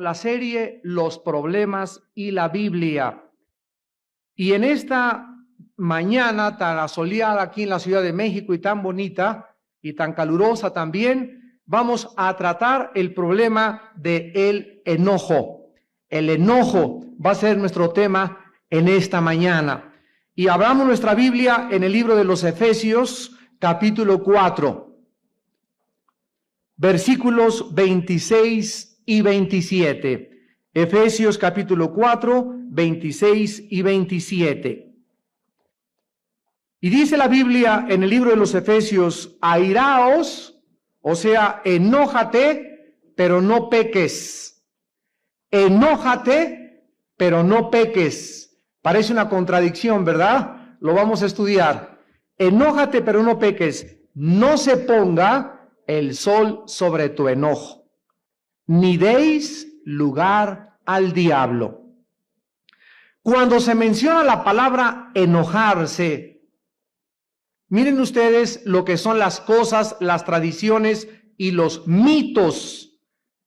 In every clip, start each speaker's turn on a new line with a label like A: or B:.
A: la serie Los Problemas y la Biblia. Y en esta mañana tan asoleada aquí en la Ciudad de México y tan bonita y tan calurosa también, vamos a tratar el problema del enojo. El enojo va a ser nuestro tema en esta mañana. Y abramos nuestra Biblia en el libro de los Efesios, capítulo 4, versículos 26 y 27. Efesios capítulo 4, 26 y 27. Y dice la Biblia en el libro de los Efesios: airaos, o sea, enójate, pero no peques. Enójate, pero no peques. Parece una contradicción, ¿verdad? Lo vamos a estudiar. Enójate, pero no peques. No se ponga el sol sobre tu enojo, ni deis lugar al diablo. Cuando se menciona la palabra enojarse, miren ustedes lo que son las cosas, las tradiciones y los mitos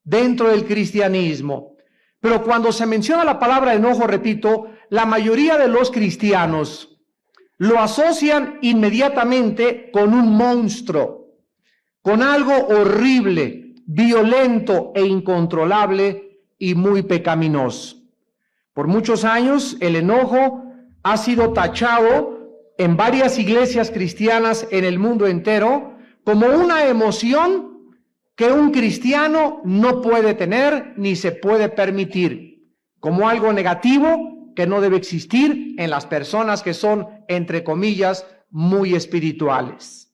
A: dentro del cristianismo. Pero cuando se menciona la palabra enojo, repito, la mayoría de los cristianos lo asocian inmediatamente con un monstruo, con algo horrible, violento e incontrolable y muy pecaminoso. Por muchos años el enojo ha sido tachado en varias iglesias cristianas en el mundo entero como una emoción que un cristiano no puede tener ni se puede permitir, como algo negativo que no debe existir en las personas que son, entre comillas, muy espirituales.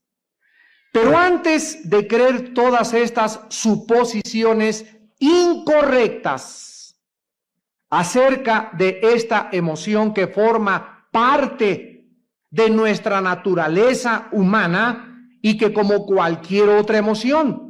A: Pero antes de creer todas estas suposiciones incorrectas acerca de esta emoción que forma parte de nuestra naturaleza humana y que, como cualquier otra emoción,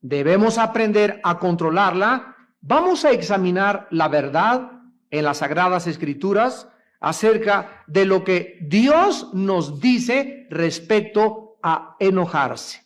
A: debemos aprender a controlarla, vamos a examinar la verdad en las Sagradas Escrituras acerca de lo que Dios nos dice respecto a enojarse.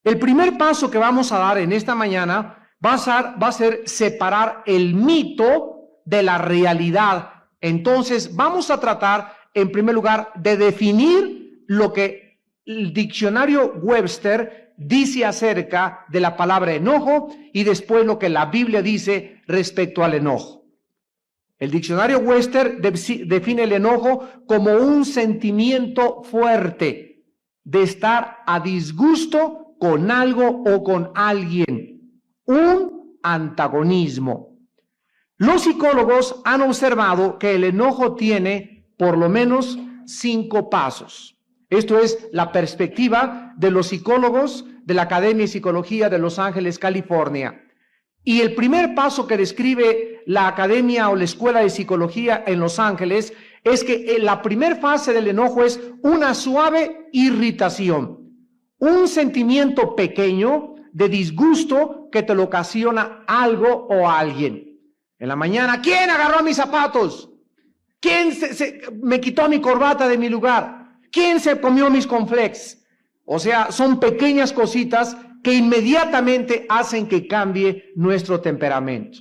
A: El primer paso que vamos a dar en esta mañana va a ser separar el mito de la realidad. Entonces vamos a tratar en primer lugar de definir lo que el diccionario Webster dice acerca de la palabra enojo y después lo que la Biblia dice respecto al enojo. El diccionario Webster define el enojo como un sentimiento fuerte de estar a disgusto con algo o con alguien, un antagonismo. Los psicólogos han observado que el enojo tiene por lo menos 5 pasos. Esto es la perspectiva de los psicólogos de la Academia de Psicología de Los Ángeles, California. Y el primer paso que describe la Academia o la Escuela de Psicología en Los Ángeles es que la primera fase del enojo es una suave irritación, un sentimiento pequeño de disgusto que te lo ocasiona algo o alguien. En la mañana, ¿quién agarró mis zapatos? ¿Quién me quitó mi corbata de mi lugar? ¿Quién se comió mis cornflakes? O sea, son pequeñas cositas que inmediatamente hacen que cambie nuestro temperamento.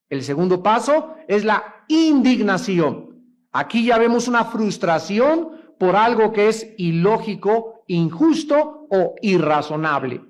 A: El segundo paso es la indignación. Aquí ya vemos una frustración por algo que es ilógico, injusto o irrazonable.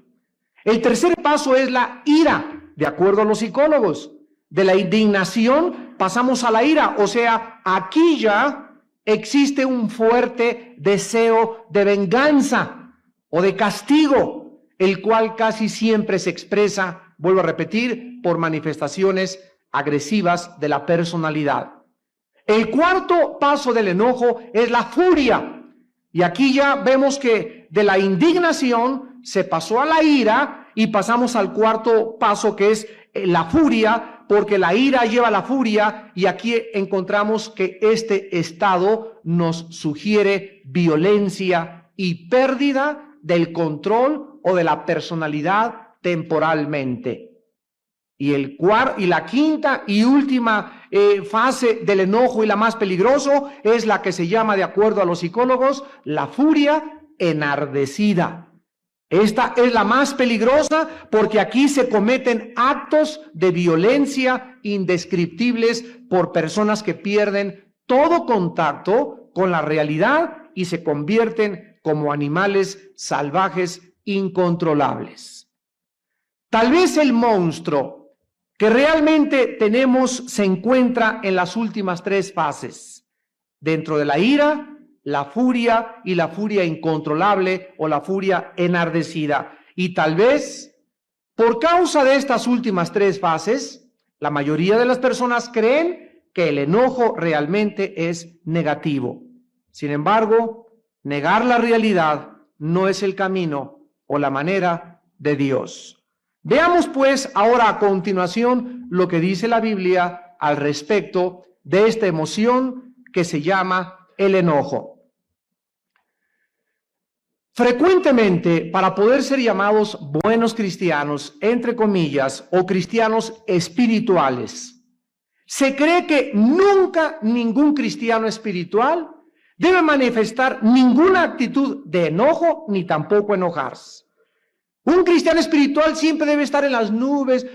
A: El tercer paso es la ira, de acuerdo a los psicólogos. De la indignación pasamos a la ira, o sea, aquí ya existe un fuerte deseo de venganza o de castigo, el cual casi siempre se expresa, vuelvo a repetir, por manifestaciones agresivas de la personalidad. El cuarto paso del enojo es la furia. Y aquí ya vemos que de la indignación se pasó a la ira y pasamos al cuarto paso, que es la furia, porque la ira lleva a la furia, y aquí encontramos que este estado nos sugiere violencia y pérdida del control o de la personalidad temporalmente. Y la quinta y última fase del enojo, y la más peligroso, es la que se llama, de acuerdo a los psicólogos, la furia enardecida. Esta es la más peligrosa porque aquí se cometen actos de violencia indescriptibles por personas que pierden todo contacto con la realidad y se convierten como animales salvajes incontrolables. Tal vez el monstruo que realmente tenemos se encuentra en las últimas tres fases, dentro de la ira, la furia y la furia incontrolable o la furia enardecida. Y tal vez, por causa de estas últimas tres fases, la mayoría de las personas creen que el enojo realmente es negativo. Sin embargo, negar la realidad no es el camino o la manera de Dios. Veamos pues ahora a continuación lo que dice la Biblia al respecto de esta emoción que se llama el enojo. Frecuentemente, para poder ser llamados buenos cristianos, entre comillas, o cristianos espirituales, se cree que nunca ningún cristiano espiritual debe manifestar ninguna actitud de enojo ni tampoco enojarse. Un cristiano espiritual siempre debe estar en las nubes,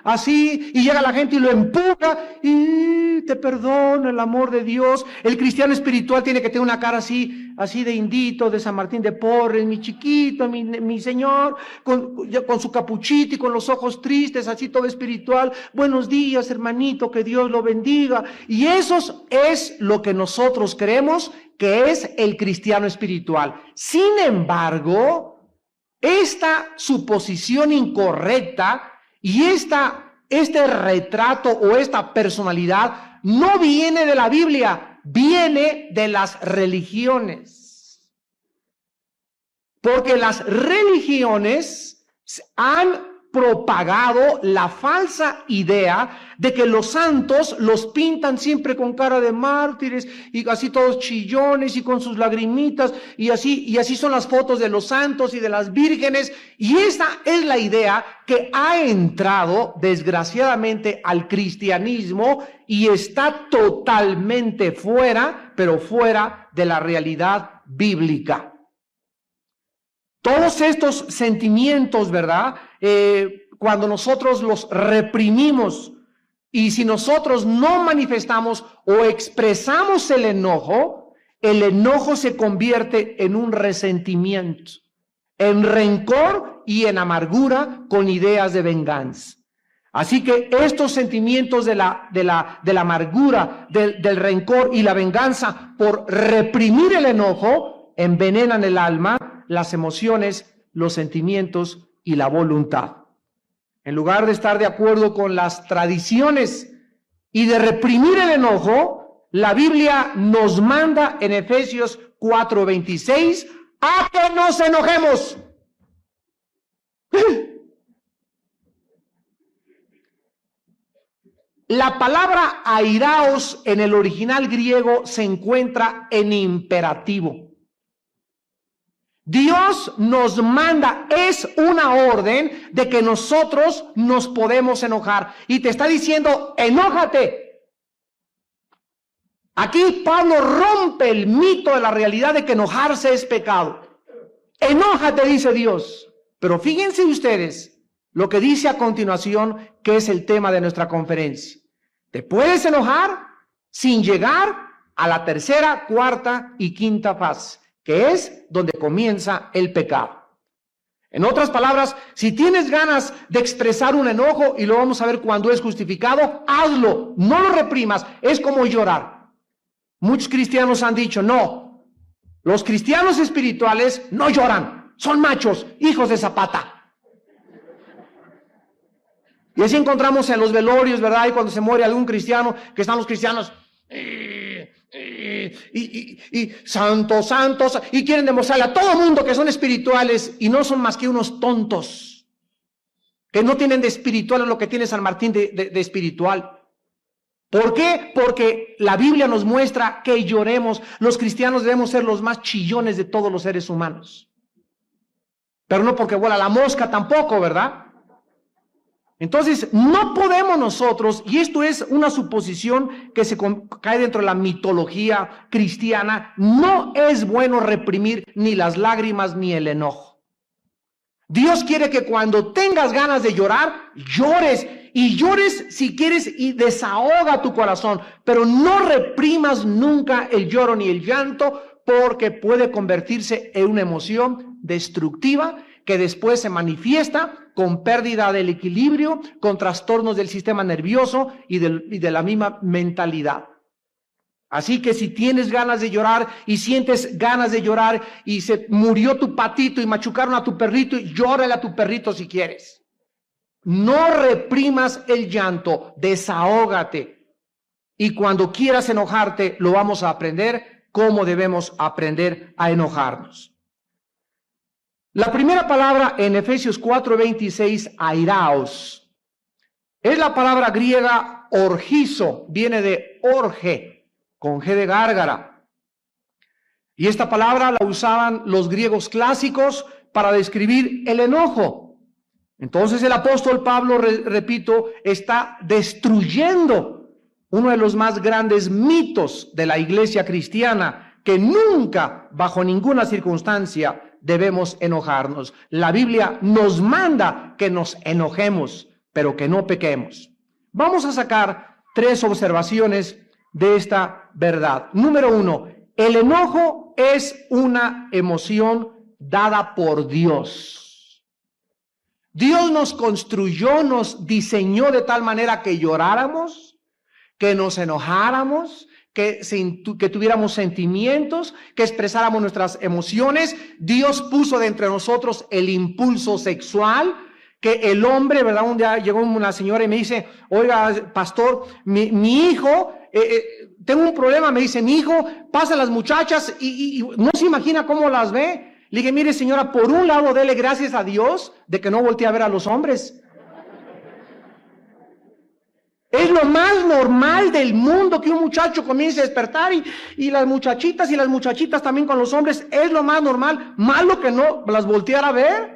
A: así, y llega la gente y lo empuja, y te perdono el amor de Dios. El cristiano espiritual tiene que tener una cara así de indito, de San Martín de Porres, mi chiquito, mi señor, con su capuchito y con los ojos tristes, así todo espiritual. Buenos días, hermanito, que Dios lo bendiga. Y eso es lo que nosotros creemos que es el cristiano espiritual. Sin embargo, esta suposición incorrecta y este retrato o esta personalidad no viene de la Biblia, viene de las religiones. Porque las religiones han propagado la falsa idea de que los santos los pintan siempre con cara de mártires y así todos chillones y con sus lagrimitas y así son las fotos de los santos y de las vírgenes, y esa es la idea que ha entrado desgraciadamente al cristianismo y está totalmente fuera, pero fuera de la realidad bíblica. Todos estos sentimientos, ¿verdad? Cuando nosotros los reprimimos y si nosotros no manifestamos o expresamos el enojo se convierte en un resentimiento, en rencor y en amargura con ideas de venganza. Así que estos sentimientos de la amargura, del rencor y la venganza por reprimir el enojo envenenan el alma, las emociones, los sentimientos y la voluntad. En lugar de estar de acuerdo con las tradiciones y de reprimir el enojo, la Biblia nos manda en Efesios 4:26 a que nos enojemos. La palabra airaos en el original griego se encuentra en imperativo. Dios nos manda, es una orden de que nosotros nos podemos enojar. Y te está diciendo, enójate. Aquí Pablo rompe el mito de la realidad de que enojarse es pecado. Enójate, dice Dios. Pero fíjense ustedes lo que dice a continuación, que es el tema de nuestra conferencia. Te puedes enojar sin llegar a la tercera, cuarta y quinta fase, que es donde comienza el pecado. En otras palabras, si tienes ganas de expresar un enojo, y lo vamos a ver cuando es justificado, hazlo, no lo reprimas, es como llorar. Muchos cristianos han dicho, no, los cristianos espirituales no lloran, son machos, hijos de Zapata. Y así encontramos en los velorios, ¿verdad? Y cuando se muere algún cristiano, que están los cristianos... Y santos, y quieren demostrarle a todo mundo que son espirituales y no son más que unos tontos, que no tienen de espiritual lo que tiene San Martín de espiritual. ¿Por qué? Porque la Biblia nos muestra que lloremos. Los cristianos debemos ser los más chillones de todos los seres humanos, pero no porque vuela la mosca tampoco, ¿verdad? Entonces, no podemos nosotros, y esto es una suposición que se cae dentro de la mitología cristiana, no es bueno reprimir ni las lágrimas ni el enojo. Dios quiere que cuando tengas ganas de llorar, llores, y llores si quieres y desahoga tu corazón, pero no reprimas nunca el lloro ni el llanto, porque puede convertirse en una emoción destructiva que después se manifiesta con pérdida del equilibrio, con trastornos del sistema nervioso y de la misma mentalidad. Así que si tienes ganas de llorar y sientes ganas de llorar y se murió tu patito y machucaron a tu perrito, llórale a tu perrito si quieres. No reprimas el llanto, desahógate. Y cuando quieras enojarte, lo vamos a aprender cómo debemos aprender a enojarnos. La primera palabra en Efesios 4:26, airaos, es la palabra griega orgizo, viene de orge, con G de gárgara. Y esta palabra la usaban los griegos clásicos para describir el enojo. Entonces el apóstol Pablo, repito, está destruyendo uno de los más grandes mitos de la iglesia cristiana, que nunca, bajo ninguna circunstancia, debemos enojarnos. La Biblia nos manda que nos enojemos, pero que no pequemos. Vamos a sacar 3 observaciones de esta verdad. Número 1, el enojo es una emoción dada por Dios. Dios nos construyó, nos diseñó de tal manera que lloráramos, que nos enojáramos, que tuviéramos sentimientos, que expresáramos nuestras emociones. Dios puso de entre nosotros el impulso sexual, que el hombre, ¿verdad? Un día llegó una señora y me dice, oiga, pastor, mi hijo, tengo un problema, me dice, mi hijo pasa a las muchachas y no se imagina cómo las ve. Le dije, mire señora, por un lado dele gracias a Dios de que no voltee a ver a los hombres. Es lo más normal del mundo que un muchacho comience a despertar y las muchachitas también con los hombres, es lo más normal. Malo que no las volteara a ver.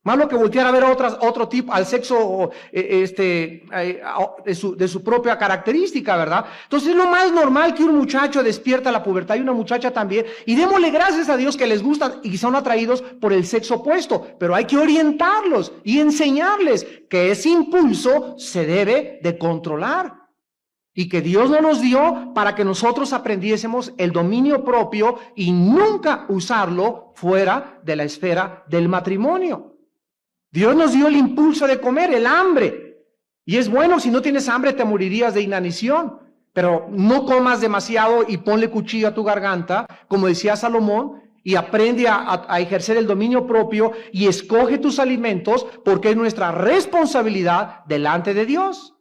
A: Malo que volteara a ver otro tipo, al sexo de su propia característica, ¿verdad? Entonces es lo más normal que un muchacho despierta a la pubertad y una muchacha también. Y démosle gracias a Dios que les gustan y son atraídos por el sexo opuesto. Pero hay que orientarlos y enseñarles que ese impulso se debe de controlar. Y que Dios no nos dio para que nosotros aprendiésemos el dominio propio y nunca usarlo fuera de la esfera del matrimonio. Dios nos dio el impulso de comer, el hambre. Y es bueno, si no tienes hambre te morirías de inanición. Pero no comas demasiado y ponle cuchillo a tu garganta, como decía Salomón, y aprende a ejercer el dominio propio y escoge tus alimentos porque es nuestra responsabilidad delante de Dios.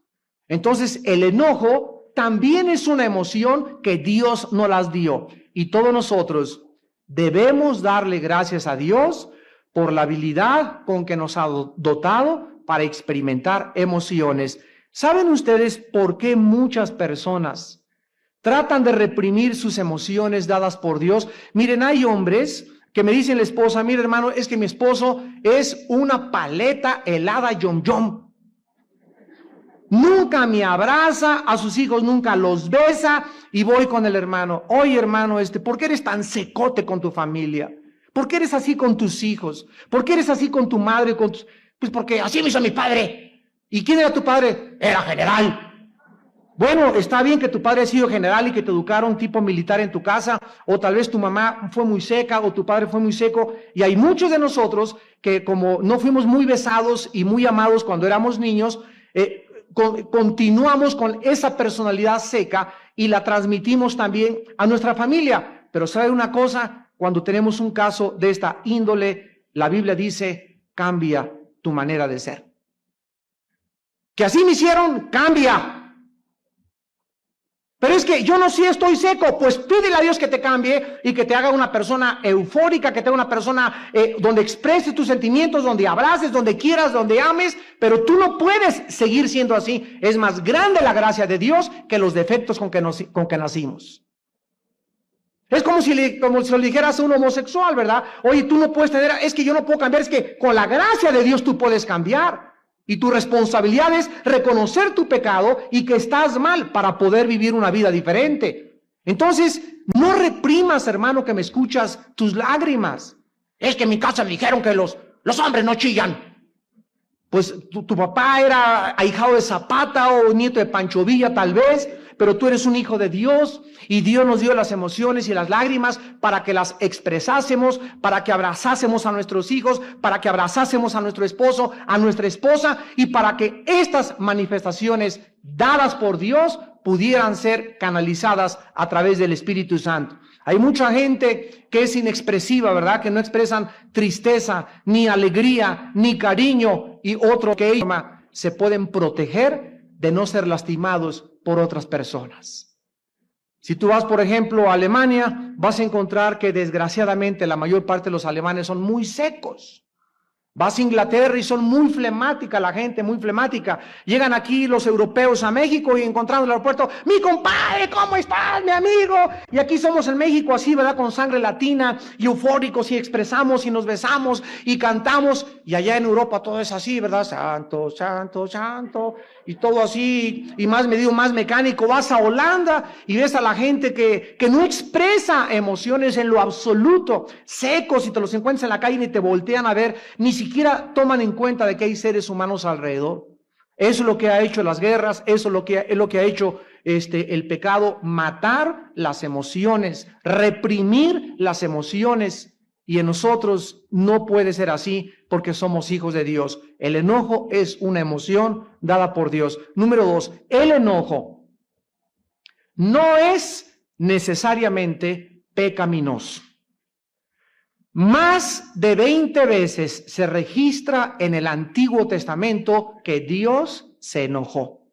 A: Entonces el enojo también es una emoción que Dios nos las dio. Y todos nosotros debemos darle gracias a Dios por la habilidad con que nos ha dotado para experimentar emociones. ¿Saben ustedes por qué muchas personas tratan de reprimir sus emociones dadas por Dios? Miren, hay hombres que me dicen la esposa, mire hermano, es que mi esposo es una paleta helada yom yom. Nunca me abraza, a sus hijos nunca los besa, y voy con el hermano. Oye hermano, ¿por qué eres tan secote con tu familia? ¿Por qué eres así con tus hijos? ¿Por qué eres así con tu madre? Pues porque así me hizo mi padre. ¿Y quién era tu padre? Era general. Bueno, está bien que tu padre haya sido general y que te educaron tipo militar en tu casa, o tal vez tu mamá fue muy seca o tu padre fue muy seco, y hay muchos de nosotros que como no fuimos muy besados y muy amados cuando éramos niños, continuamos con esa personalidad seca y la transmitimos también a nuestra familia. Pero ¿sabe una cosa? Cuando tenemos un caso de esta índole, la Biblia dice, cambia tu manera de ser. Que así me hicieron, cambia. Pero es que yo no sé, estoy seco, pues pídele a Dios que te cambie y que te haga una persona eufórica, que te haga una persona donde expreses tus sentimientos, donde abraces, donde quieras, donde ames, pero tú no puedes seguir siendo así. Es más grande la gracia de Dios que los defectos con que nacimos. Es como si le dijeras a un homosexual, ¿verdad? Oye, tú no puedes tener, es que yo no puedo cambiar, es que con la gracia de Dios tú puedes cambiar. Y tu responsabilidad es reconocer tu pecado y que estás mal para poder vivir una vida diferente. Entonces, no reprimas, hermano, que me escuchas, tus lágrimas. Es que en mi casa me dijeron que los hombres no chillan. Pues tu papá era ahijado de Zapata o nieto de Pancho Villa tal vez, pero tú eres un hijo de Dios y Dios nos dio las emociones y las lágrimas para que las expresásemos, para que abrazásemos a nuestros hijos, para que abrazásemos a nuestro esposo, a nuestra esposa y para que estas manifestaciones dadas por Dios pudieran ser canalizadas a través del Espíritu Santo. Hay mucha gente que es inexpresiva, ¿verdad? Que no expresan tristeza, ni alegría, ni cariño, y otro que se pueden proteger de no ser lastimados por otras personas. Si tú vas, por ejemplo, a Alemania, vas a encontrar que desgraciadamente la mayor parte de los alemanes son muy secos. Vas a Inglaterra y son muy flemática la gente, muy flemática. Llegan aquí los europeos a México y encontrando el aeropuerto, mi compadre, ¿cómo estás, mi amigo? Y aquí somos en México así, ¿verdad? Con sangre latina y eufóricos y expresamos y nos besamos y cantamos. Y allá en Europa todo es así, ¿verdad? Santo, santo, santo. Y todo así, y más medido, más mecánico. Vas a Holanda y ves a la gente que no expresa emociones en lo absoluto. Secos y te los encuentras en la calle y te voltean a ver, ni siquiera toman en cuenta de que hay seres humanos alrededor. Eso es lo que ha hecho las guerras, eso es lo que ha hecho el pecado, matar las emociones, reprimir las emociones. Y en nosotros no puede ser así porque somos hijos de Dios. El enojo es una emoción dada por Dios. Número 2, el enojo no es necesariamente pecaminoso. Más de 20 veces se registra en el Antiguo Testamento que Dios se enojó.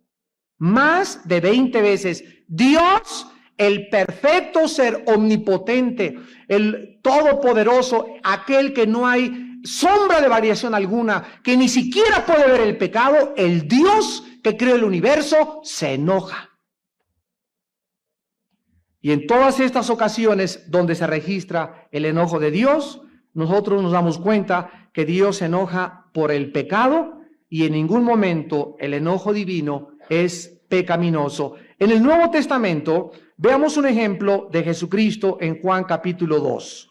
A: Más de 20 veces. Dios, el perfecto ser omnipotente, el todopoderoso, aquel que no hay sombra de variación alguna, que ni siquiera puede ver el pecado, el Dios que creó el universo, se enoja. Y en todas estas ocasiones donde se registra el enojo de Dios, nosotros nos damos cuenta que Dios se enoja por el pecado y en ningún momento el enojo divino es pecaminoso. En el Nuevo Testamento, veamos un ejemplo de Jesucristo en Juan capítulo 2.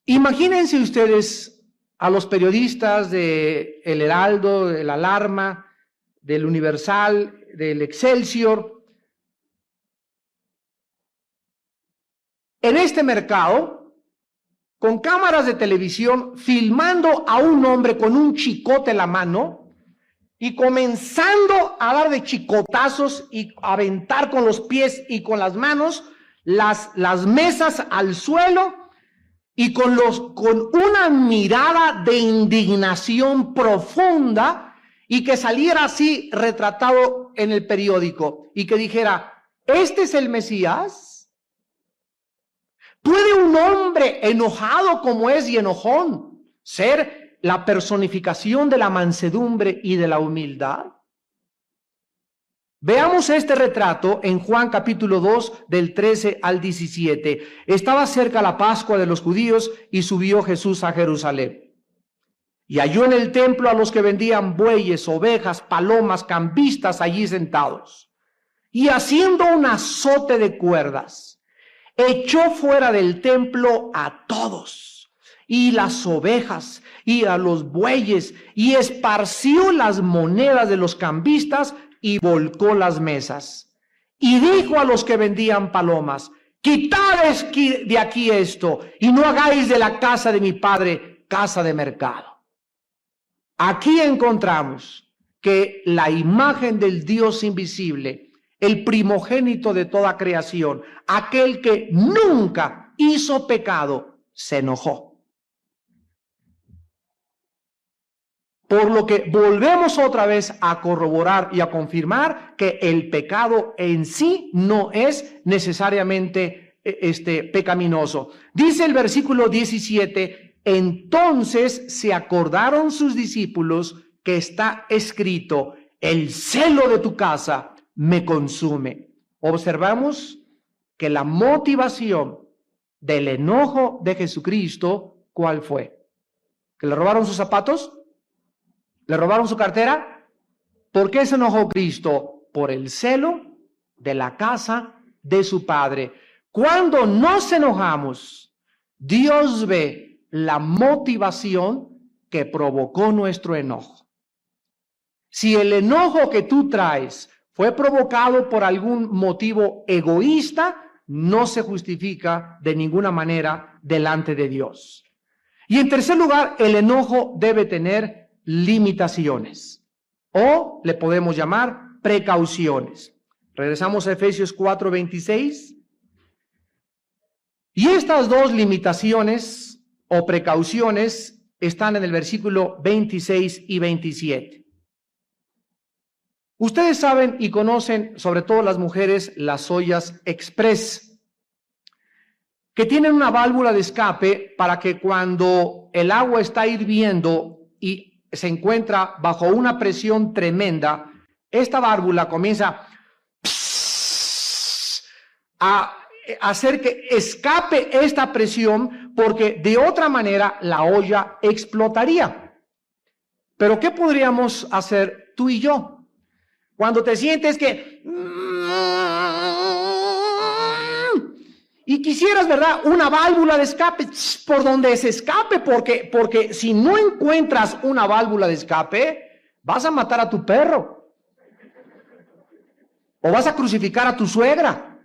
A: Imagínense ustedes a los periodistas de El Heraldo, de La Alarma, del Universal, del Excelsior, en este mercado, con cámaras de televisión, filmando a un hombre con un chicote en la mano y comenzando a dar de chicotazos y aventar con los pies y con las manos las mesas al suelo y con una mirada de indignación profunda, y que saliera así retratado en el periódico y que dijera, ¿este es el Mesías? ¿Puede un hombre enojado como es y enojón ser la personificación de la mansedumbre y de la humildad? Veamos este retrato en Juan capítulo 2 del 13 al 17. Estaba cerca la Pascua de los judíos y subió Jesús a Jerusalén. Y halló en el templo a los que vendían bueyes, ovejas, palomas, cambistas allí sentados. Y haciendo un azote de cuerdas, echó fuera del templo a todos, y las ovejas, y a los bueyes, y esparció las monedas de los cambistas, y volcó las mesas. Y dijo a los que vendían palomas, quitad de aquí esto, y no hagáis de la casa de mi padre casa de mercado. Aquí encontramos que la imagen del Dios invisible, el primogénito de toda creación, aquel que nunca hizo pecado, se enojó. Por lo que volvemos otra vez a corroborar y a confirmar que el pecado en sí no es necesariamente pecaminoso. Dice el versículo 17, entonces se acordaron sus discípulos que está escrito, el celo de tu casa me consume. Observamos que la motivación del enojo de Jesucristo, ¿cuál fue? ¿Que le robaron sus zapatos? ¿Le robaron su cartera? ¿Por qué se enojó Cristo? Por el celo de la casa de su Padre. Cuando nos enojamos, Dios ve la motivación que provocó nuestro enojo. Si el enojo que tú traes fue provocado por algún motivo egoísta, no se justifica de ninguna manera delante de Dios. Y en tercer lugar, el enojo debe tener limitaciones, o le podemos llamar precauciones. Regresamos a Efesios 4:26. Y estas dos limitaciones o precauciones están en el versículo 26 y 27. Ustedes saben y conocen, sobre todo las mujeres, las ollas express, que tienen una válvula de escape para que cuando el agua está hirviendo y se encuentra bajo una presión tremenda, esta válvula comienza a hacer que escape esta presión, porque de otra manera la olla explotaría. Pero ¿qué podríamos hacer tú y yo? Cuando te sientes que y quisieras, ¿verdad?, una válvula de escape por donde se escape, porque si no encuentras una válvula de escape, vas a matar a tu perro o vas a crucificar a tu suegra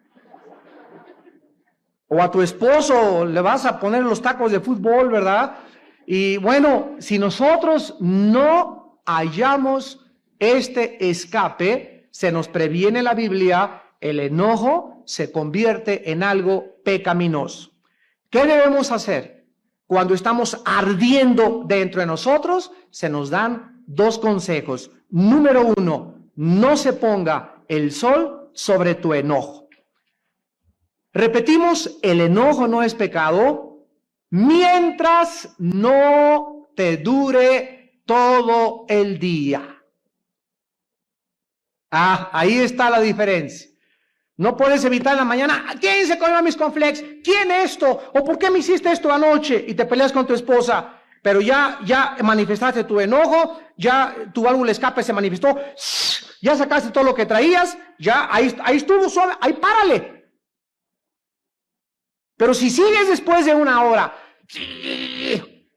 A: o a tu esposo, le vas a poner los tacos de fútbol, ¿verdad? Y bueno, si nosotros no hallamos este escape, se nos previene la Biblia, el enojo se convierte en algo pecaminoso. ¿Qué debemos hacer? Cuando estamos ardiendo dentro de nosotros, se nos dan dos consejos. Número 1, no se ponga el sol sobre tu enojo. Repetimos, el enojo no es pecado mientras no te dure todo el día. Ahí está la diferencia. No puedes evitar en la mañana, ¿quién se comió mis cornflakes? ¿Quién esto? ¿O por qué me hiciste esto anoche? Y te peleas con tu esposa, pero ya manifestaste tu enojo, ya tu válvula de escape se manifestó, ya sacaste todo lo que traías, ya ahí estuvo suave, ahí párale. Pero si sigues después de una hora,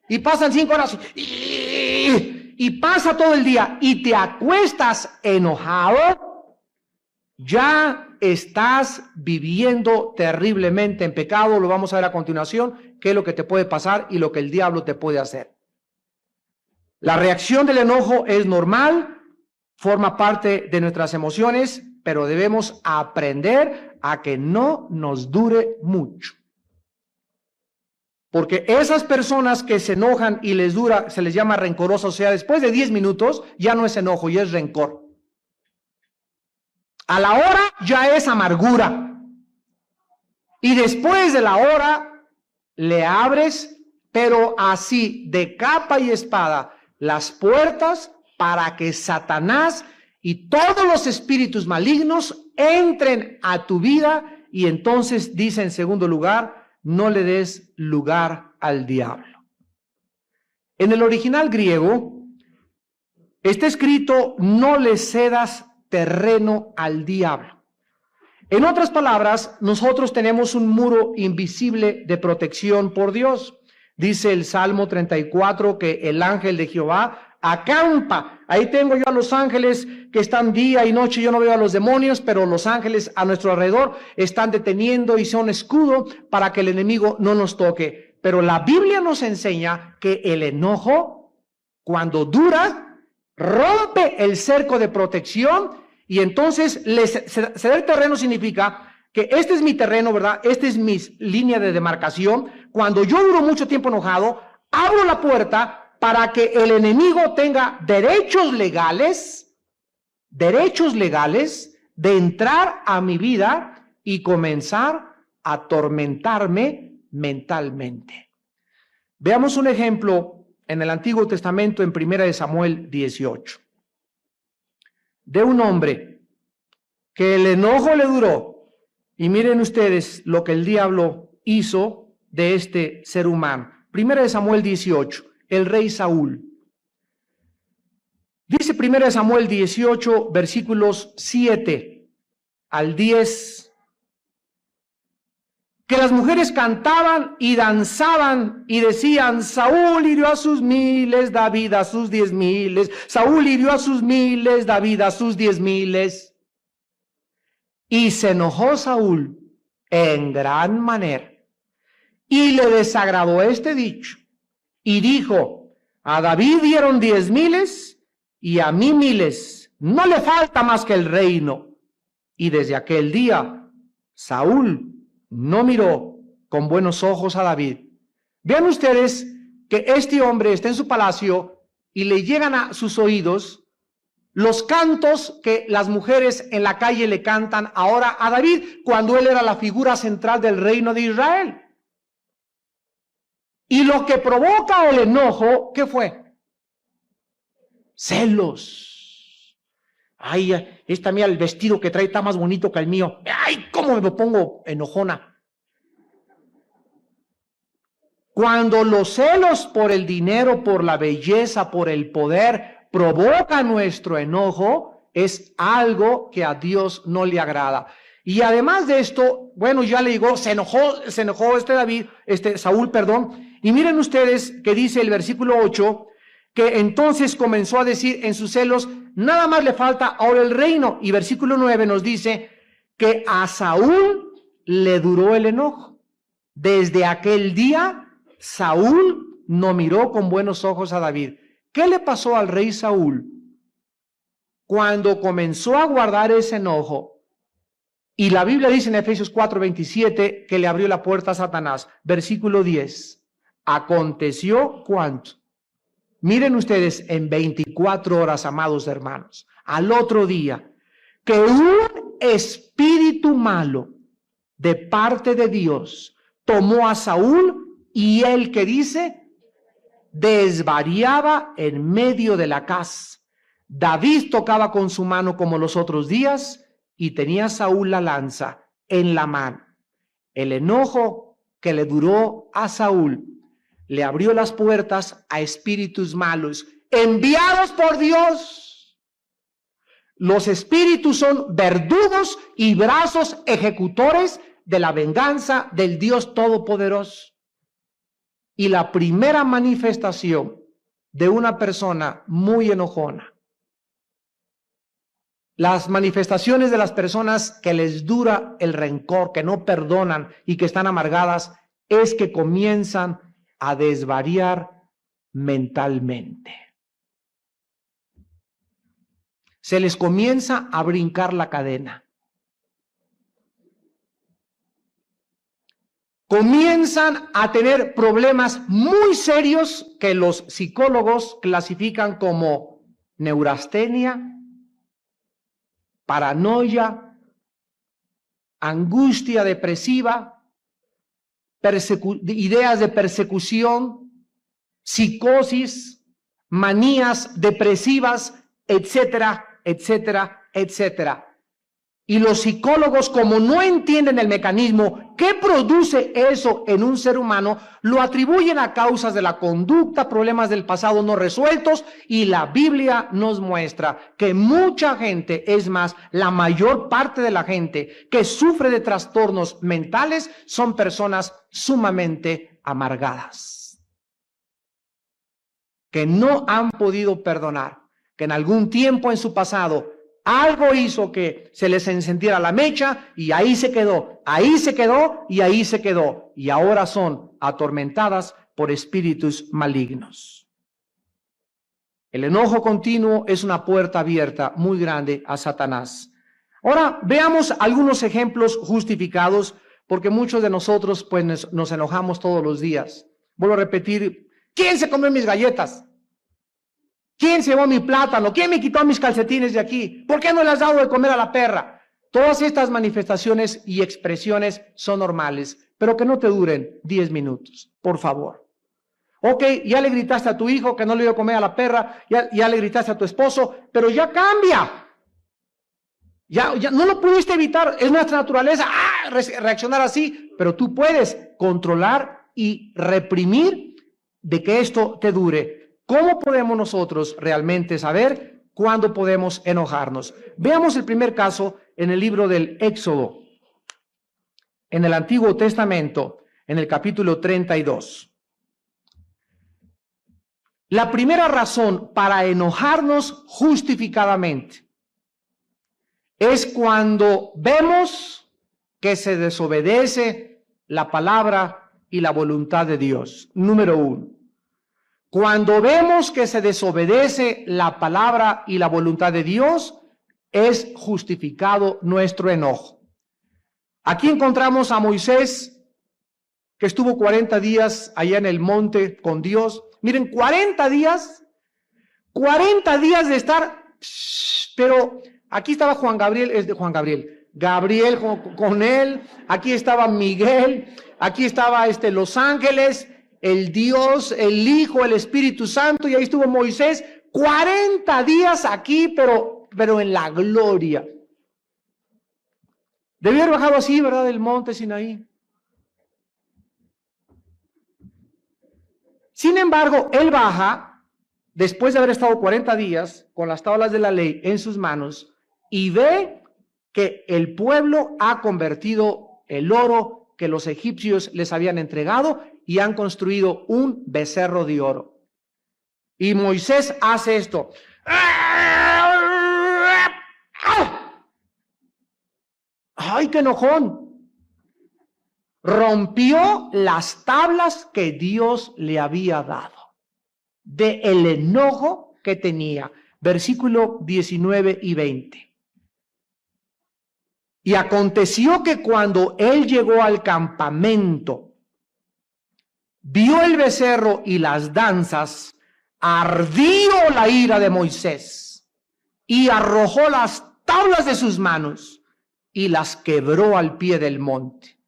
A: y pasan 5 horas, y pasa todo el día, y te acuestas enojado, ya estás viviendo terriblemente en pecado. Lo vamos a ver a continuación, qué es lo que te puede pasar y lo que el diablo te puede hacer. La reacción del enojo es normal, forma parte de nuestras emociones, pero debemos aprender a que no nos dure mucho. Porque esas personas que se enojan y les dura, se les llama rencorosos, o sea, después de 10 minutos ya no es enojo, ya es rencor. A la hora ya es amargura. Y después de la hora le abres, pero así de capa y espada, las puertas para que Satanás y todos los espíritus malignos entren a tu vida. Y entonces dice en segundo lugar, no le des lugar al diablo. En el original griego está escrito, no le cedas terreno al diablo. En otras palabras, nosotros tenemos un muro invisible de protección por Dios. Dice el Salmo 34 que el ángel de Jehová acampa. Ahí tengo yo a los ángeles que están día y noche. Yo no veo a los demonios, pero los ángeles a nuestro alrededor están deteniendo y son escudo para que el enemigo no nos toque. Pero la Biblia nos enseña que el enojo, cuando dura, rompe el cerco de protección y entonces ceder terreno significa que este es mi terreno, ¿verdad? Esta es mi línea de demarcación. Cuando yo duro mucho tiempo enojado, abro la puerta para que el enemigo tenga derechos legales de entrar a mi vida y comenzar a atormentarme mentalmente. Veamos un ejemplo en el Antiguo Testamento, en 1 Samuel 18, de un hombre que el enojo le duró. Y miren ustedes lo que el diablo hizo de este ser humano. 1 Samuel 18. el rey Saúl. Dice 1 Samuel 18, versículos 7 al 10, que las mujeres cantaban y danzaban y decían: Saúl hirió a sus miles, David a sus 10,000. Saúl hirió a sus miles, David a sus 10,000. Y se enojó Saúl en gran manera y le desagradó este dicho y dijo: a David dieron 10,000 y a mí 1,000, no le falta más que el reino. Y desde aquel día Saúl no miró con buenos ojos a David. Vean ustedes que este hombre está en su palacio y le llegan a sus oídos los cantos que las mujeres en la calle le cantan ahora a David, cuando él era la figura central del reino de Israel. Y lo que provoca el enojo, ¿qué fue? Celos. Ay, esta mía, el vestido que trae está más bonito que el mío. Ay, cómo me pongo enojona. Cuando los celos por el dinero, por la belleza, por el poder provoca nuestro enojo, es algo que a Dios no le agrada. Y además de esto, bueno, ya le digo, se enojó Saúl, y miren ustedes que dice el versículo 8, que entonces comenzó a decir en sus celos: nada más le falta ahora el reino. Y versículo 9 nos dice que a Saúl le duró el enojo. Desde aquel día Saúl no miró con buenos ojos a David. ¿Qué le pasó al rey Saúl? Cuando comenzó a guardar ese enojo, y la Biblia dice en Efesios 4:27 que le abrió la puerta a Satanás. Versículo 10. Aconteció ¿cuánto? Miren ustedes, en 24 horas, amados hermanos, al otro día, que un espíritu malo de parte de Dios tomó a Saúl, y él, que dice, desvariaba en medio de la casa. David tocaba con su mano como los otros días, y tenía Saúl la lanza en la mano. El enojo que le duró a Saúl le abrió las puertas a espíritus malos enviados por Dios. Los espíritus son verdugos y brazos ejecutores de la venganza del Dios Todopoderoso. Y la primera manifestación de una persona muy enojona, las manifestaciones de las personas que les dura el rencor, que no perdonan y que están amargadas, es que comienzan a desvariar mentalmente. Se les comienza a brincar la cadena. Comienzan a tener problemas muy serios que los psicólogos clasifican como neurastenia, paranoia, angustia depresiva, ideas de persecución, psicosis, manías depresivas, etcétera, etcétera, etcétera. Y los psicólogos, como no entienden el mecanismo que produce eso en un ser humano, lo atribuyen a causas de la conducta, problemas del pasado no resueltos, y la Biblia nos muestra que mucha gente, es más, la mayor parte de la gente que sufre de trastornos mentales son personas sumamente amargadas, que no han podido perdonar, que en algún tiempo en su pasado algo hizo que se les encendiera la mecha, y ahí se quedó, ahí se quedó y ahí se quedó. Y ahora son atormentadas por espíritus malignos. El enojo continuo es una puerta abierta muy grande a Satanás. Ahora veamos algunos ejemplos justificados, porque muchos de nosotros pues nos enojamos todos los días. Vuelvo a repetir: ¿quién se comió mis galletas? ¿Quién se llevó mi plátano? ¿Quién me quitó mis calcetines de aquí? ¿Por qué no le has dado de comer a la perra? Todas estas manifestaciones y expresiones son normales, pero que no te duren 10 minutos, por favor. Ok, ya le gritaste a tu hijo que no le dio de comer a la perra, ya le gritaste a tu esposo, pero ya cambia. Ya no lo pudiste evitar, es nuestra naturaleza reaccionar así, pero tú puedes controlar y reprimir de que esto te dure, ¿cómo podemos nosotros realmente saber cuándo podemos enojarnos? Veamos el primer caso en el libro del Éxodo, en el Antiguo Testamento, en el capítulo 32. La primera razón para enojarnos justificadamente es cuando vemos que se desobedece la palabra y la voluntad de Dios. Número 1. Cuando vemos que se desobedece la palabra y la voluntad de Dios, es justificado nuestro enojo. Aquí encontramos a Moisés, que estuvo 40 días allá en el monte con Dios. Miren, 40 días de estar, pero aquí estaba Gabriel con él, aquí estaba Miguel, aquí estaba Los Ángeles, el Dios, el Hijo, el Espíritu Santo, y ahí estuvo Moisés, 40 días aquí, pero en la gloria. Debió haber bajado así, ¿verdad?, del monte Sinaí. Sin embargo, él baja, después de haber estado 40 días con las tablas de la ley en sus manos, y ve que el pueblo ha convertido el oro que los egipcios les habían entregado y han construido un becerro de oro. Y Moisés hace esto. ¡Ay, qué enojón! Rompió las tablas que Dios le había dado, de el enojo que tenía. Versículo 19 y 20. Y aconteció que cuando él llegó al campamento, vio el becerro y las danzas, ardió la ira de Moisés y arrojó las tablas de sus manos y las quebró al pie del monte.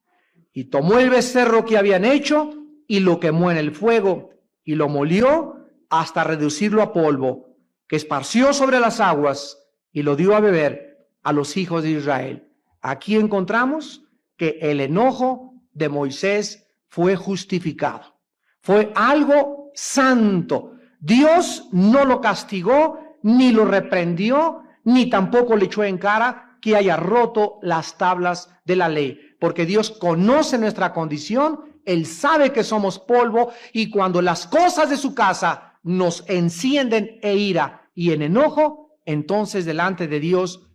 A: Y tomó el becerro que habían hecho y lo quemó en el fuego y lo molió hasta reducirlo a polvo, que esparció sobre las aguas y lo dio a beber a los hijos de Israel. Aquí encontramos que el enojo de Moisés fue justificado. Fue algo santo. Dios no lo castigó, ni lo reprendió, ni tampoco le echó en cara que haya roto las tablas de la ley. Porque Dios conoce nuestra condición, Él sabe que somos polvo, y cuando las cosas de su casa nos encienden en ira y en enojo, entonces delante de Dios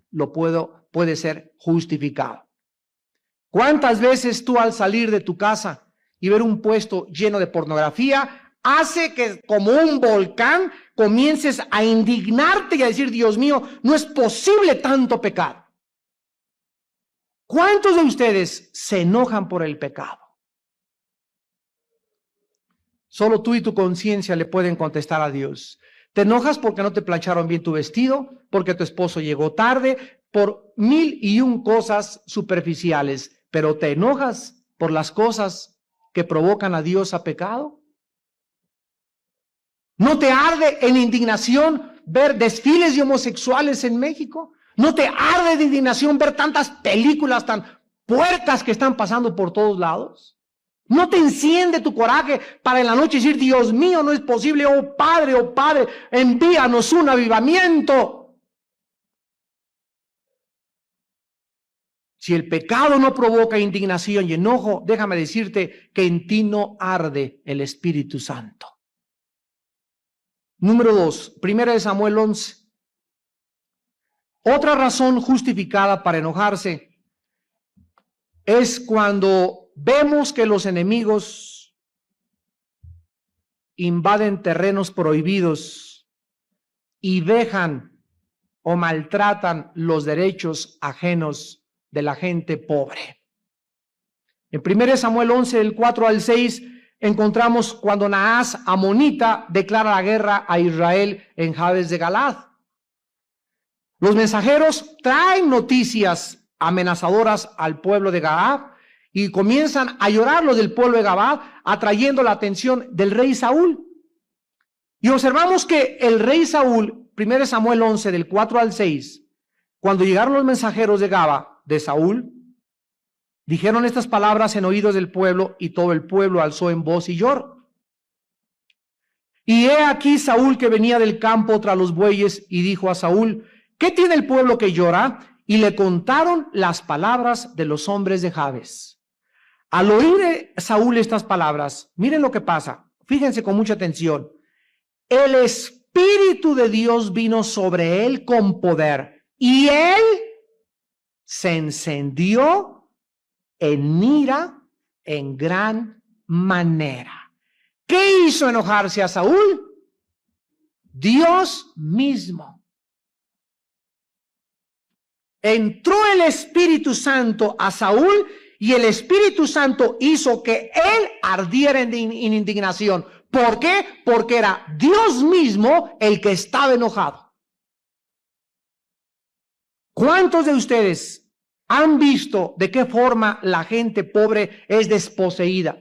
A: puede ser justificado. ¿Cuántas veces tú, al salir de tu casa y ver un puesto lleno de pornografía, hace que como un volcán comiences a indignarte y a decir: Dios mío, no es posible tanto pecado? ¿Cuántos de ustedes se enojan por el pecado? Solo tú y tu conciencia le pueden contestar a Dios. Te enojas porque no te plancharon bien tu vestido, porque tu esposo llegó tarde, por 1001 cosas superficiales, pero te enojas por las cosas que provocan a Dios a pecado. ¿No te arde en indignación ver desfiles de homosexuales en México? ¿No te arde de indignación ver tantas películas tan puercas que están pasando por todos lados? ¿No te enciende tu coraje para en la noche decir: Dios mío, no es posible, oh Padre, envíanos un avivamiento? Si el pecado no provoca indignación y enojo, déjame decirte que en ti no arde el Espíritu Santo. Número 2, 1 Samuel 11. Otra razón justificada para enojarse es cuando vemos que los enemigos invaden terrenos prohibidos y dejan o maltratan los derechos ajenos de la gente pobre. En 1 Samuel 11, del 4 al 6, encontramos cuando Naas, amonita, declara la guerra a Israel en Jabes de Galaad. Los mensajeros traen noticias amenazadoras al pueblo de Galaad y comienzan a llorar los del pueblo de Galaad, atrayendo la atención del rey Saúl. Y observamos que el rey Saúl, 1 Samuel 11, del 4 al 6, cuando llegaron los mensajeros de Galaad, de Saúl, dijeron estas palabras en oídos del pueblo, y todo el pueblo alzó en voz y lloró. Y he aquí Saúl que venía del campo tras los bueyes y dijo a Saúl: ¿qué tiene el pueblo que llora? Y le contaron las palabras de los hombres de Jabes. Al oír Saúl estas palabras, miren lo que pasa, fíjense con mucha atención. El Espíritu de Dios vino sobre él con poder y él se encendió en ira en gran manera. ¿Qué hizo enojarse a Saúl? Dios mismo. Entró el Espíritu Santo a Saúl y el Espíritu Santo hizo que él ardiera en indignación. ¿Por qué? Porque era Dios mismo el que estaba enojado. ¿Cuántos de ustedes han visto de qué forma la gente pobre es desposeída?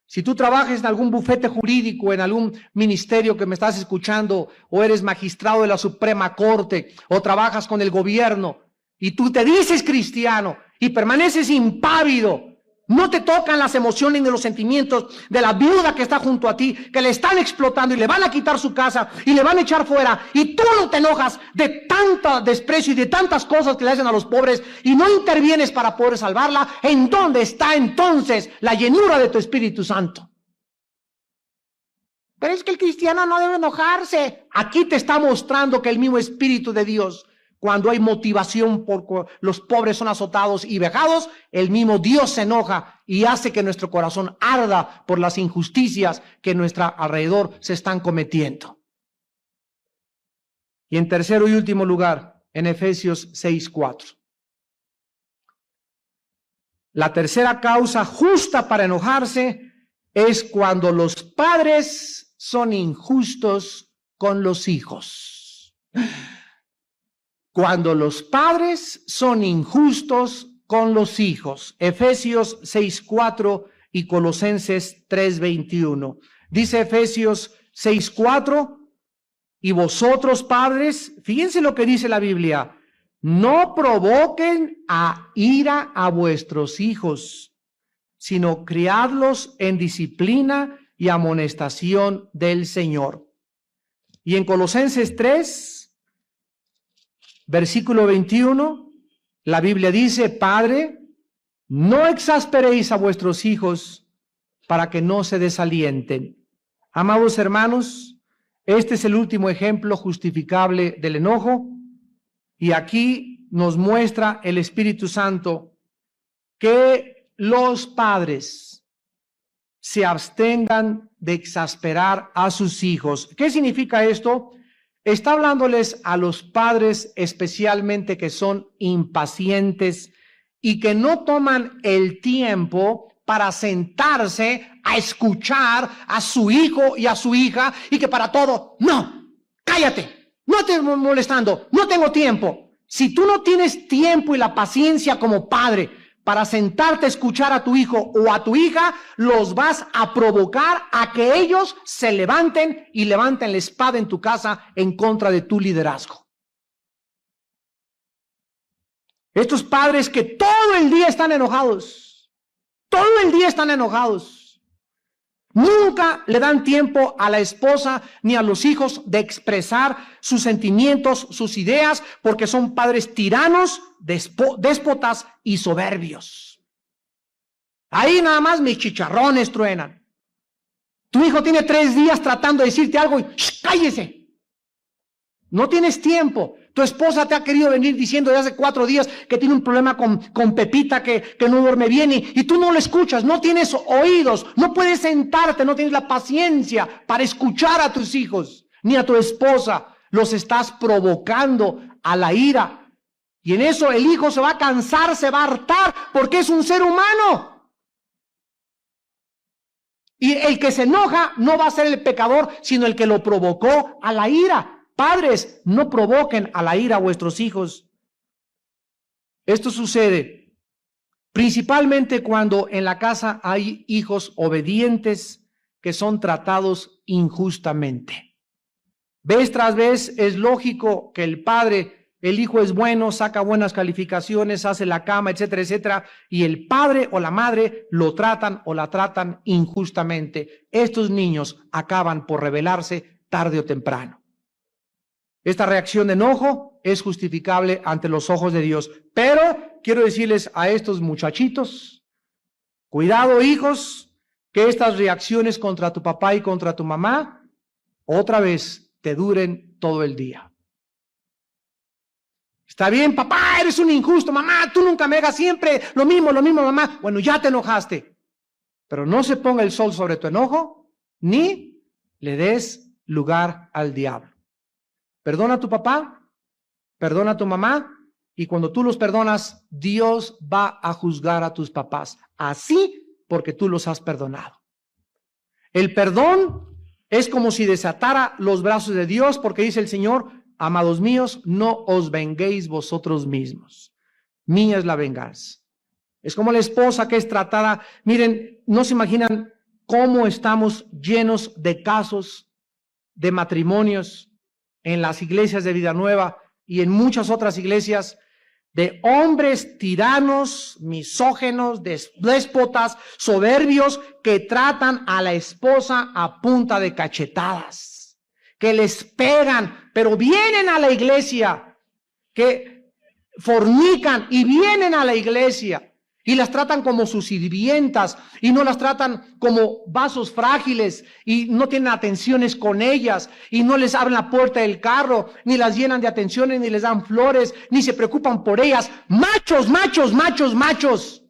A: Si tú trabajas en algún bufete jurídico, en algún ministerio que me estás escuchando, o eres magistrado de la Suprema Corte, o trabajas con el gobierno, y tú te dices cristiano y permaneces impávido, no te tocan las emociones ni los sentimientos de la viuda que está junto a ti, que le están explotando y le van a quitar su casa y le van a echar fuera, y tú no te enojas de tanto desprecio y de tantas cosas que le hacen a los pobres y no intervienes para poder salvarla. ¿En dónde está entonces la llenura de tu Espíritu Santo? Pero es que el cristiano no debe enojarse. Aquí te está mostrando que el mismo Espíritu de Dios, cuando hay motivación por los pobres son azotados y vejados, el mismo Dios se enoja y hace que nuestro corazón arda por las injusticias que a nuestro alrededor se están cometiendo. Y en tercero y último lugar, en Efesios 6:4. La tercera causa justa para enojarse es cuando los padres son injustos con los hijos. Cuando los padres son injustos con los hijos. Efesios 6:4 y Colosenses 3:21. Dice Efesios 6:4, y vosotros padres, fíjense lo que dice la Biblia: no provoquen a ira a vuestros hijos, sino criadlos en disciplina y amonestación del Señor. Y en Colosenses 3, versículo 21, la Biblia dice: Padre, no exasperéis a vuestros hijos para que no se desalienten. Amados hermanos, este es el último ejemplo justificable del enojo, y aquí nos muestra el Espíritu Santo que los padres se abstengan de exasperar a sus hijos. ¿Qué significa esto? Está hablándoles a los padres especialmente que son impacientes y que no toman el tiempo para sentarse a escuchar a su hijo y a su hija, y que para todo, no, cállate, no te estoy molestando, no tengo tiempo. Si tú no tienes tiempo y la paciencia como padre para sentarte a escuchar a tu hijo o a tu hija, los vas a provocar a que ellos se levanten y levanten la espada en tu casa en contra de tu liderazgo. Estos padres que todo el día están enojados, nunca le dan tiempo a la esposa ni a los hijos de expresar sus sentimientos, sus ideas, porque son padres tiranos, déspotas y soberbios. Ahí nada más mis chicharrones truenan. Tu hijo tiene 3 días tratando de decirte algo y cállese. No tienes tiempo. Tu esposa te ha querido venir diciendo desde hace 4 días que tiene un problema con Pepita, que no duerme bien, y tú no lo escuchas, no tienes oídos, no puedes sentarte, no tienes la paciencia para escuchar a tus hijos, ni a tu esposa. Los estás provocando a la ira. Y en eso el hijo se va a cansar, se va a hartar, porque es un ser humano. Y el que se enoja no va a ser el pecador, sino el que lo provocó a la ira. Padres, no provoquen a la ira a vuestros hijos. Esto sucede principalmente cuando en la casa hay hijos obedientes que son tratados injustamente. Vez tras vez es lógico que el padre el hijo es bueno, saca buenas calificaciones, hace la cama, etcétera, etcétera, y el padre o la madre lo tratan o la tratan injustamente. Estos niños acaban por rebelarse tarde o temprano. Esta reacción de enojo es justificable ante los ojos de Dios, pero quiero decirles a estos muchachitos, cuidado, hijos, que estas reacciones contra tu papá y contra tu mamá otra vez te duren todo el día. Está bien, papá, eres un injusto, mamá, tú nunca me hagas siempre lo mismo, mamá. Bueno, ya te enojaste, pero no se ponga el sol sobre tu enojo, ni le des lugar al diablo. Perdona a tu papá, perdona a tu mamá, y cuando tú los perdonas, Dios va a juzgar a tus papás, así porque tú los has perdonado. El perdón es como si desatara los brazos de Dios, porque dice el Señor, amados míos, no os venguéis vosotros mismos. Mía es la venganza. Es como la esposa que es tratada. Miren, no se imaginan cómo estamos llenos de casos de matrimonios en las iglesias de Vida Nueva y en muchas otras iglesias, de hombres tiranos, misógenos, déspotas, soberbios, que tratan a la esposa a punta de cachetadas, que les pegan, pero vienen a la iglesia, que fornican y vienen a la iglesia y las tratan como sus sirvientas y no las tratan como vasos frágiles y no tienen atenciones con ellas y no les abren la puerta del carro, ni las llenan de atenciones, ni les dan flores, ni se preocupan por ellas. Machos, machos, machos, machos.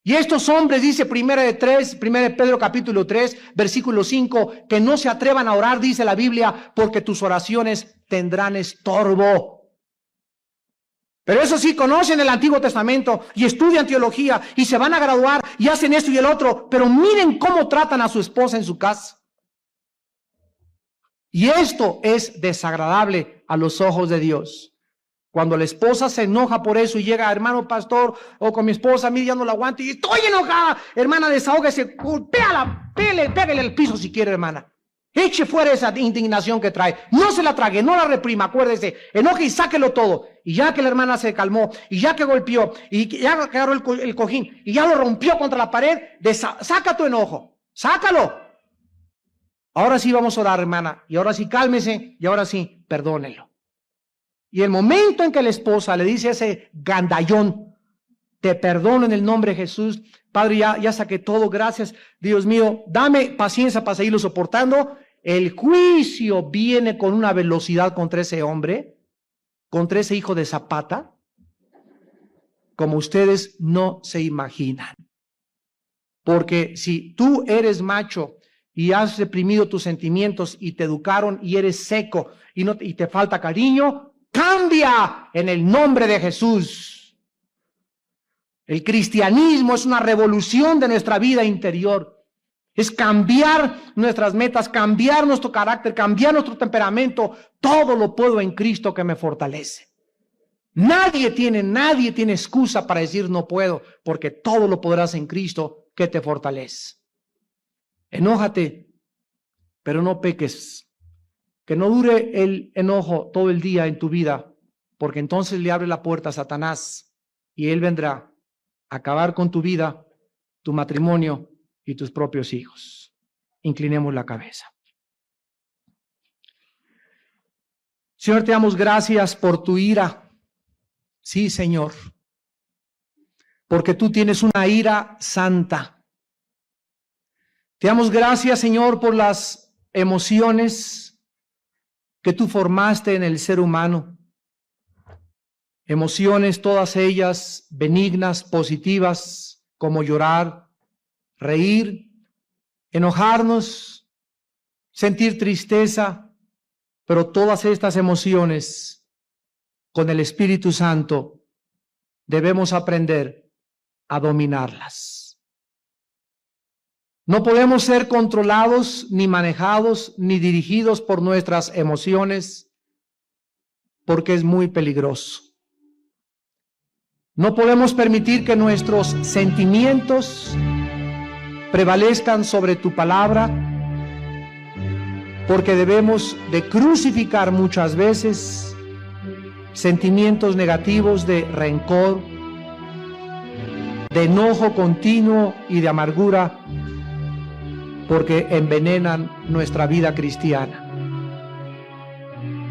A: Y estos hombres, dice 1 Pedro capítulo 3, versículo 5, que no se atrevan a orar, dice la Biblia, porque tus oraciones tendrán estorbo. Pero eso sí, conocen el Antiguo Testamento y estudian teología y se van a graduar y hacen esto y el otro, pero miren cómo tratan a su esposa en su casa. Y esto es desagradable a los ojos de Dios. Cuando la esposa se enoja por eso y llega, hermano pastor, o con mi esposa, mire, ya no la aguanto y estoy enojada, hermana, desahógese, pégale al piso si quiere, hermana. Eche fuera esa indignación que trae. No se la trague, no la reprima, acuérdese. Enoje y sáquelo todo. Y ya que la hermana se calmó, y ya que golpeó, y ya agarró el cojín, y ya lo rompió contra la pared, saca tu enojo. Sácalo. Ahora sí vamos a orar, hermana. Y ahora sí cálmese, y ahora sí perdónelo. Y el momento en que la esposa le dice a ese gandallón, te perdono en el nombre de Jesús, Padre, ya saqué todo, gracias, Dios mío, dame paciencia para seguirlo soportando. El juicio viene con una velocidad contra ese hombre, contra ese hijo de Zapata, como ustedes no se imaginan. Porque si tú eres macho y has reprimido tus sentimientos y te educaron y eres seco y te falta cariño, cambia en el nombre de Jesús. El cristianismo es una revolución de nuestra vida interior. Es cambiar nuestras metas, cambiar nuestro carácter, cambiar nuestro temperamento. Todo lo puedo en Cristo que me fortalece. Nadie tiene excusa para decir no puedo, porque todo lo podrás en Cristo que te fortalece. Enójate, pero no peques. Que no dure el enojo todo el día en tu vida, porque entonces le abre la puerta a Satanás y él vendrá a acabar con tu vida, tu matrimonio y tus propios hijos. Inclinemos la cabeza. Señor, te damos gracias por tu ira. Sí, Señor, porque tú tienes una ira santa. Te damos gracias, Señor, por las emociones que tú formaste en el ser humano. Emociones, todas ellas benignas, positivas, como llorar, reír, enojarnos, sentir tristeza, pero todas estas emociones, con el Espíritu Santo, debemos aprender a dominarlas. No podemos ser controlados, ni manejados, ni dirigidos por nuestras emociones, porque es muy peligroso. No podemos permitir que nuestros sentimientos prevalezcan sobre tu palabra, porque debemos de crucificar muchas veces sentimientos negativos de rencor, de enojo continuo y de amargura, porque envenenan nuestra vida cristiana.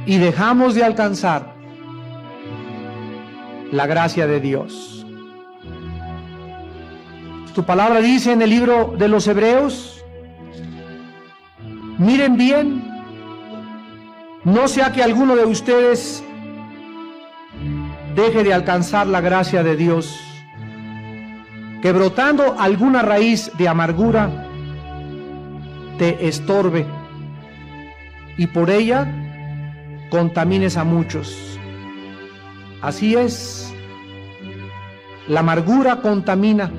A: Y dejamos de alcanzar la gracia de Dios. Tu palabra dice en el libro de los Hebreos, miren bien, no sea que alguno de ustedes deje de alcanzar la gracia de Dios, que brotando alguna raíz de amargura te estorbe y por ella contamines a muchos. Así es, la amargura contamina,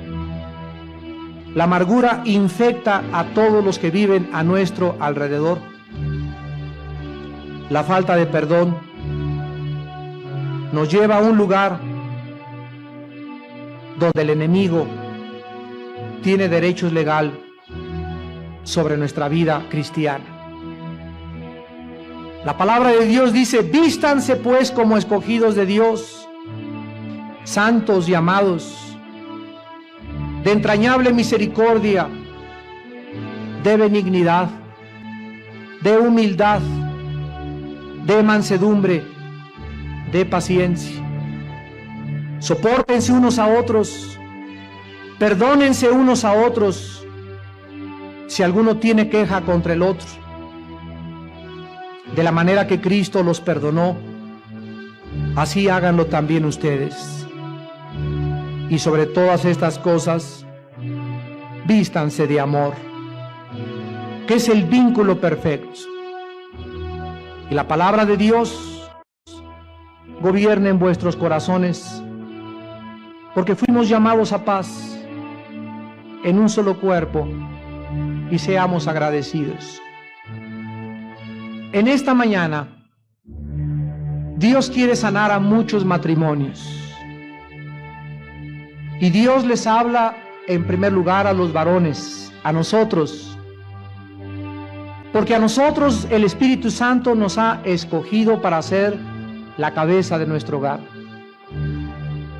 A: la amargura infecta a todos los que viven a nuestro alrededor. La falta de perdón nos lleva a un lugar donde el enemigo tiene derechos legales sobre nuestra vida cristiana. La palabra de Dios dice, vístanse pues como escogidos de Dios, santos y amados, de entrañable misericordia, de benignidad, de humildad, de mansedumbre, de paciencia. Sopórtense unos a otros, perdónense unos a otros, si alguno tiene queja contra el otro. De la manera que Cristo los perdonó, así háganlo también ustedes. Y sobre todas estas cosas, vístanse de amor, que es el vínculo perfecto. Y la palabra de Dios gobierne en vuestros corazones, porque fuimos llamados a paz en un solo cuerpo, y seamos agradecidos. En esta mañana, Dios quiere sanar a muchos matrimonios. Y Dios les habla en primer lugar a los varones, a nosotros. Porque a nosotros el Espíritu Santo nos ha escogido para ser la cabeza de nuestro hogar,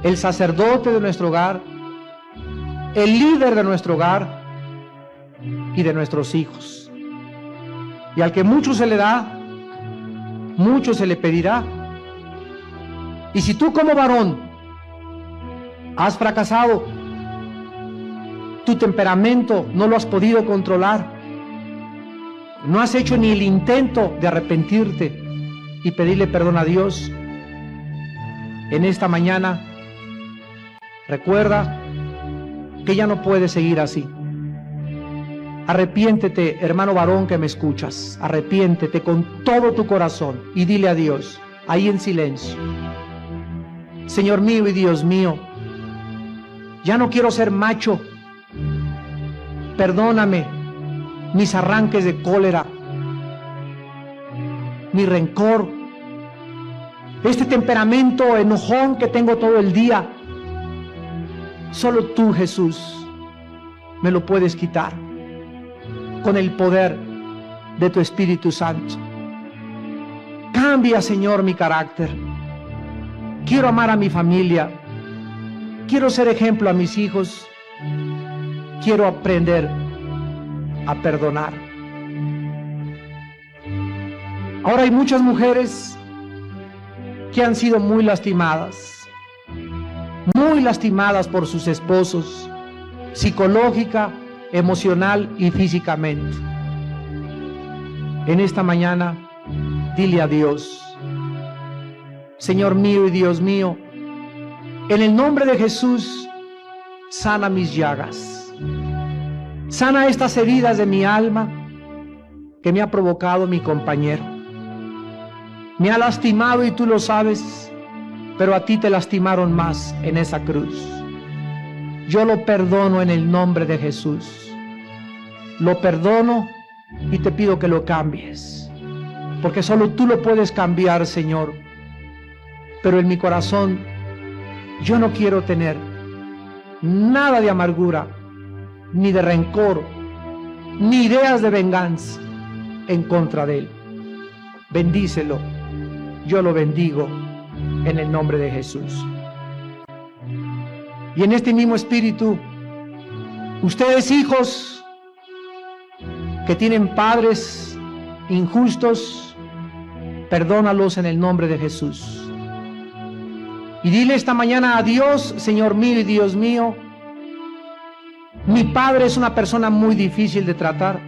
A: el sacerdote de nuestro hogar, el líder de nuestro hogar y de nuestros hijos. Y al que mucho se le da, mucho se le pedirá. Y si tú como varón has fracasado, tu temperamento no lo has podido controlar, no has hecho ni el intento de arrepentirte y pedirle perdón a Dios, en esta mañana recuerda que ya no puedes seguir así. Arrepiéntete, hermano varón que me escuchas, arrepiéntete con todo tu corazón y dile a Dios, ahí en silencio: Señor mío y Dios mío, ya no quiero ser macho, perdóname mis arranques de cólera, mi rencor, este temperamento enojón que tengo todo el día. Solo tú, Jesús, me lo puedes quitar con el poder de tu Espíritu Santo. Cambia, Señor, mi carácter. Quiero amar a mi familia, quiero ser ejemplo a mis hijos, quiero aprender a perdonar. Ahora hay muchas mujeres que han sido muy lastimadas por sus esposos, psicológica, emocional y físicamente. En esta mañana, dile a Dios: Señor mío y Dios mío, en el nombre de Jesús, sana mis llagas, sana estas heridas de mi alma que me ha provocado mi compañero. Me ha lastimado y tú lo sabes, pero a ti te lastimaron más en esa cruz. Yo lo perdono en el nombre de Jesús. Lo perdono y te pido que lo cambies, porque solo tú lo puedes cambiar, Señor. Pero en mi corazón yo no quiero tener nada de amargura, ni de rencor, ni ideas de venganza en contra de él. Bendícelo, yo lo bendigo en el nombre de Jesús. Y en este mismo espíritu, ustedes hijos que tienen padres injustos, perdónalos en el nombre de Jesús. Y dile esta mañana a Dios: Señor mío y Dios mío, mi padre es una persona muy difícil de tratar.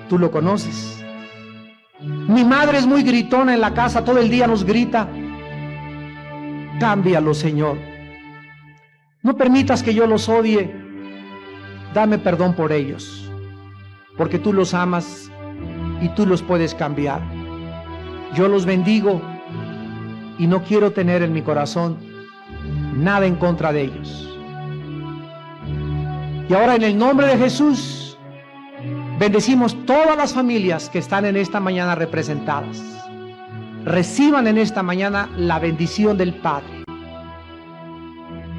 A: Tú lo conoces. Mi madre es muy gritona en la casa, todo el día nos grita. Cámbialo, Señor. No permitas que yo los odie. Dame perdón por ellos, porque tú los amas y tú los puedes cambiar. Yo los bendigo y no quiero tener en mi corazón nada en contra de ellos. Y ahora, en el nombre de Jesús, bendecimos todas las familias que están en esta mañana representadas. Reciban en esta mañana la bendición del Padre.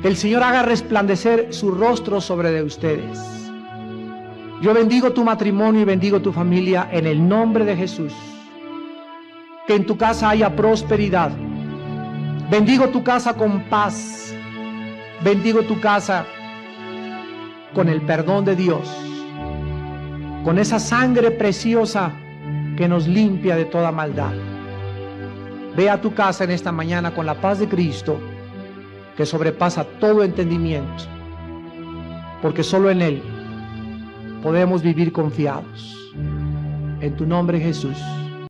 A: Que el Señor haga resplandecer su rostro sobre de ustedes. Yo bendigo tu matrimonio y bendigo tu familia en el nombre de Jesús. Que en tu casa haya prosperidad. Bendigo tu casa con paz. Bendigo tu casa con el perdón de Dios, con esa sangre preciosa que nos limpia de toda maldad. Ve a tu casa en esta mañana con la paz de Cristo, que sobrepasa todo entendimiento, porque solo en Él podemos vivir confiados. En tu nombre, Jesús.